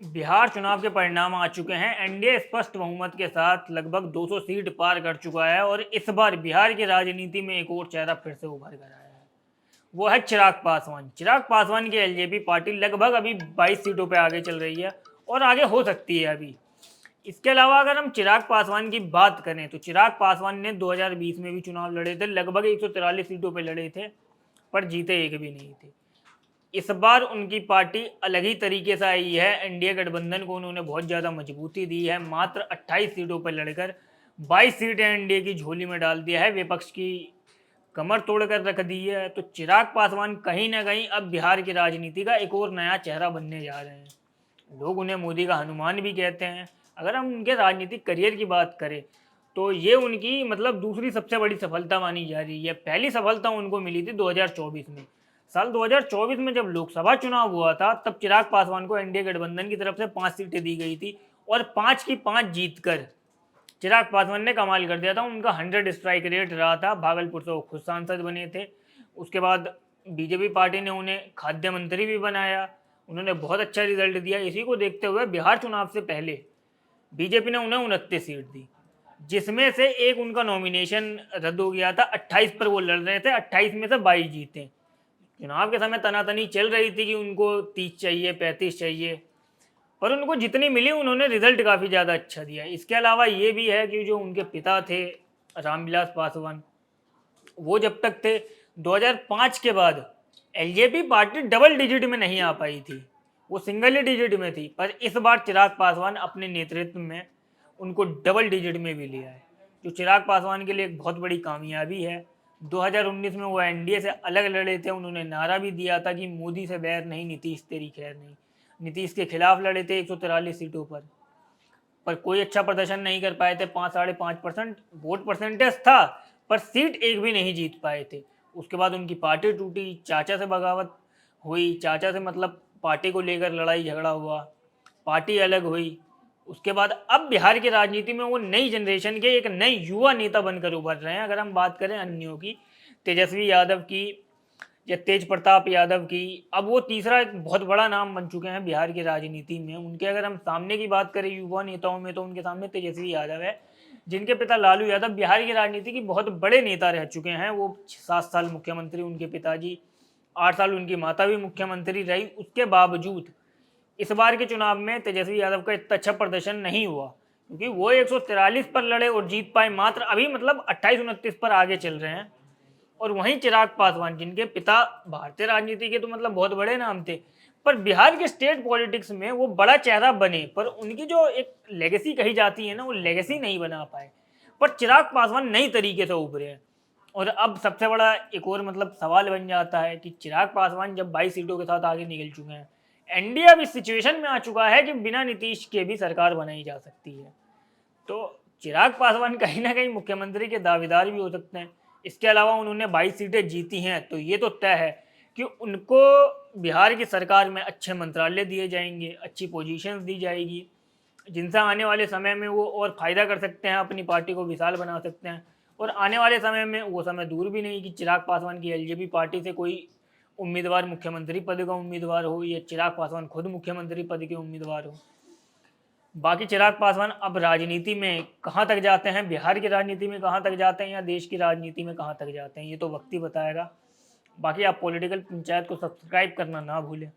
बिहार चुनाव के परिणाम आ चुके हैं। एनडीए स्पष्ट बहुमत के साथ लगभग 200 सीट पार कर चुका है और इस बार बिहार की राजनीति में एक और चेहरा फिर से उभर कर आया है। वो है चिराग पासवान। चिराग पासवान की एलजेपी पार्टी लगभग अभी 22 सीटों पर आगे चल रही है और आगे हो सकती है अभी। इसके अलावा अगर हम चिराग पासवान की बात करें तो चिराग पासवान ने 2020 में भी चुनाव लड़े थे, लगभग 143 सीटों पर लड़े थे पर जीते एक भी नहीं थे। इस बार उनकी पार्टी अलग ही तरीके से आई है। एनडीए गठबंधन को उन्होंने बहुत ज़्यादा मजबूती दी है। मात्र 28 सीटों पर लड़कर 22 सीटें एनडीए की झोली में डाल दिया है, विपक्ष की कमर तोड़कर रख दी है। तो चिराग पासवान कहीं ना कहीं अब बिहार की राजनीति का एक और नया चेहरा बनने जा रहे हैं। लोग उन्हें मोदी का हनुमान भी कहते हैं। अगर हम उनके राजनीतिक करियर की बात करें तो ये उनकी मतलब दूसरी सबसे बड़ी सफलता मानी जा रही है। पहली सफलता उनको मिली थी 2024 में। साल 2024 में जब लोकसभा चुनाव हुआ था तब चिराग पासवान को एनडीए गठबंधन की तरफ से 5 सीटें दी गई थी और 5 की 5 जीतकर चिराग पासवान ने कमाल कर दिया था। उनका 100 स्ट्राइक रेट रहा था। भागलपुर से वो खुद सांसद बने थे। उसके बाद बीजेपी पार्टी ने उन्हें खाद्य मंत्री भी बनाया। उन्होंने बहुत अच्छा रिजल्ट दिया। इसी को देखते हुए बिहार चुनाव से पहले बीजेपी ने उन्हें 29 सीट दी, जिसमें से एक उनका नॉमिनेशन रद्द हो गया था। 28 पर वो लड़ रहे थे, 28 में से 22 जीते। चुनाव के समय तनातनी चल रही थी कि उनको 30 चाहिए, 35 चाहिए, पर उनको जितनी मिली उन्होंने रिजल्ट काफ़ी ज़्यादा अच्छा दिया। इसके अलावा ये भी है कि जो उनके पिता थे रामविलास पासवान, वो जब तक थे 2005 के बाद एलजेपी पार्टी डबल डिजिट में नहीं आ पाई थी, वो सिंगल ही डिजिट में थी। पर इस बार चिराग पासवान अपने नेतृत्व में उनको डबल डिजिट में भी लिया है, जो चिराग पासवान के लिए एक बहुत बड़ी कामयाबी है। 2019 में वो एनडीए से अलग लड़े थे। उन्होंने नारा भी दिया था कि मोदी से बैर नहीं, नीतीश तेरी खैर नहीं। नीतीश के खिलाफ लड़े थे 143 सीटों पर कोई अच्छा प्रदर्शन नहीं कर पाए थे। 5-5.5% वोट परसेंटेज था पर सीट एक भी नहीं जीत पाए थे। उसके बाद उनकी पार्टी टूटी, चाचा से बगावत हुई, चाचा से मतलब पार्टी को लेकर लड़ाई झगड़ा हुआ, पार्टी अलग हुई। उसके बाद अब बिहार की राजनीति में वो नई जनरेशन के एक नए युवा नेता बनकर उभर रहे हैं। अगर हम बात करें अन्यों की, तेजस्वी यादव की या तेज प्रताप यादव की, अब वो तीसरा एक बहुत बड़ा नाम बन चुके हैं बिहार की राजनीति में। उनके अगर हम सामने की बात करें युवा नेताओं में तो उनके सामने तेजस्वी यादव है, जिनके पिता लालू यादव बिहार की राजनीति की बहुत बड़े नेता रह चुके हैं। वो 7 साल मुख्यमंत्री, उनके पिताजी 8 साल, उनकी माता भी मुख्यमंत्री रही। उसके बावजूद इस बार के चुनाव में तेजस्वी यादव का इतना अच्छा प्रदर्शन नहीं हुआ, क्योंकि वो 143 पर लड़े और जीत पाए मात्र अभी, मतलब 28-29 पर आगे चल रहे हैं। और वहीं चिराग पासवान, जिनके पिता भारतीय राजनीति के तो मतलब बहुत बड़े नाम थे, पर बिहार के स्टेट पॉलिटिक्स में वो बड़ा चेहरा बने, पर उनकी जो एक लेगेसी कही जाती है ना, वो लेगेसी नहीं बना पाए। पर चिराग पासवान नई तरीके से उभरे हैं। और अब सबसे बड़ा एक और मतलब सवाल बन जाता है कि चिराग पासवान जब 22 सीटों के साथ आगे निकल चुके हैं, एनडीए अब इस सिचुएशन में आ चुका है कि बिना नीतीश के भी सरकार बनाई जा सकती है। तो चिराग पासवान कहीं ना कहीं मुख्यमंत्री के दावेदार भी हो सकते हैं। इसके अलावा उन्होंने 22 सीटें जीती हैं, तो ये तो तय है कि उनको बिहार की सरकार में अच्छे मंत्रालय दिए जाएंगे, अच्छी पोजीशंस दी जाएगी, जिनसे आने वाले समय में वो और फायदा कर सकते हैं, अपनी पार्टी को विशाल बना सकते हैं। और आने वाले समय में वो समय दूर भी नहीं कि चिराग पासवान की एलजेपी पार्टी से कोई उम्मीदवार मुख्यमंत्री पद का उम्मीदवार हो या चिराग पासवान खुद मुख्यमंत्री पद के उम्मीदवार हो। बाकी चिराग पासवान अब राजनीति में कहाँ तक जाते हैं, बिहार की राजनीति में कहाँ तक जाते हैं या देश की राजनीति में कहाँ तक जाते हैं, ये तो वक्त ही बताएगा। बाकी आप पॉलिटिकल पंचायत को सब्सक्राइब करना ना भूलें।